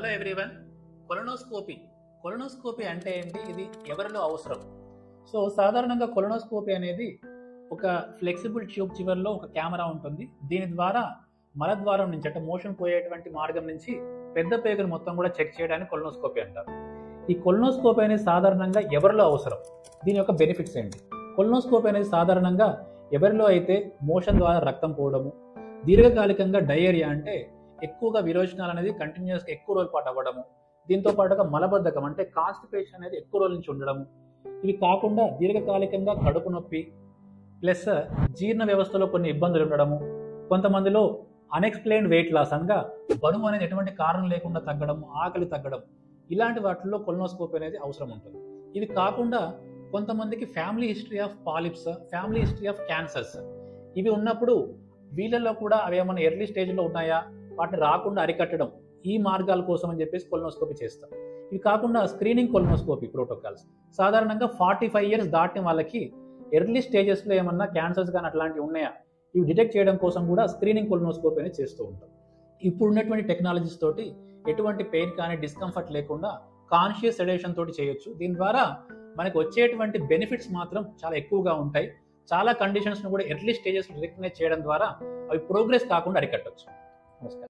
Hello everyone. Colonoscopy colonoscopy అంటే ఏంటి, ఇది ఎవరిలో అవసరం? సో సాధారణంగా కొలనోస్కోపీ అనేది ఒక ఫ్లెక్సిబుల్ ట్యూబ్ చివరిలో ఒక కెమెరా ఉంటుంది. దీని ద్వారా మలద్వారం నుంచి అంటే మోషన్ పోయేటువంటి మార్గం నుంచి పెద్ద పేగును మొత్తం కూడా చెక్ చేయడానికి కొలనోస్కోపీ అంటారు. ఈ కొలనోస్కోపీ అనేది సాధారణంగా ఎవరిలో అవసరం, దీని యొక్క బెనిఫిట్స్ ఏంటి? కొలనోస్కోపీ అనేది సాధారణంగా ఎవరిలో అయితే మోషన్ ద్వారా రక్తం పోవడము, దీర్ఘకాలికంగా డయేరియా అంటే ఎక్కువగా విరోచనాలు అనేది కంటిన్యూస్గా ఎక్కువ రోజుల పాటు అవ్వడము, దీంతో పాటుగా మలబద్ధకం అంటే కాన్స్టిపేషన్ అనేది ఎక్కువ రోజుల నుంచి ఉండడము, ఇవి కాకుండా దీర్ఘకాలికంగా కడుపు నొప్పి ప్లస్ జీర్ణ వ్యవస్థలో కొన్ని ఇబ్బందులు ఉండడము, కొంతమందిలో అన్ఎక్స్ప్లెయిన్డ్ వెయిట్ లాస్ అనగా బరువు అనేది ఎటువంటి కారణం లేకుండా తగ్గడం, ఆకలి తగ్గడం, ఇలాంటి వాటిల్లో కొలనోస్కోపీ అనేది అవసరం ఉంటుంది. ఇవి కాకుండా కొంతమందికి family history of polyps, family history of cancers ఇవి ఉన్నప్పుడు వీళ్ళల్లో కూడా అవి ఏమైనా ఎర్లీ స్టేజ్లో ఉన్నాయా, వాటిని రాకుండా అరికట్టడం, ఈ మార్గాల కోసం అని చెప్పేసి కొలనోస్కోపీ చేస్తాం. ఇవి కాకుండా స్క్రీనింగ్ కొలనోస్కోపీ ప్రోటోకాల్స్ సాధారణంగా 45 years దాటిన వాళ్ళకి ఎర్లీ స్టేజెస్లో ఏమన్నా క్యాన్సర్స్ కానీ అట్లాంటివి ఉన్నాయా, ఇవి డిటెక్ట్ చేయడం కోసం కూడా స్క్రీనింగ్ కొలనోస్కోపీ అనేది చేస్తూ ఉంటాం. ఇప్పుడు ఉన్నటువంటి టెక్నాలజీస్ తోటి ఎటువంటి పెయిన్ కానీ డిస్కంఫర్ట్ లేకుండా కాన్షియస్ సెడేషన్ తోటి చేయొచ్చు. దీని ద్వారా మనకు వచ్చేటువంటి బెనిఫిట్స్ మాత్రం చాలా ఎక్కువగా ఉంటాయి. చాలా కండిషన్స్ను కూడా ఎర్లీ స్టేజెస్లో రికగ్నైజ్ చేయడం ద్వారా అవి ప్రోగ్రెస్ కాకుండా అరికట్టవచ్చు. నమస్కారం.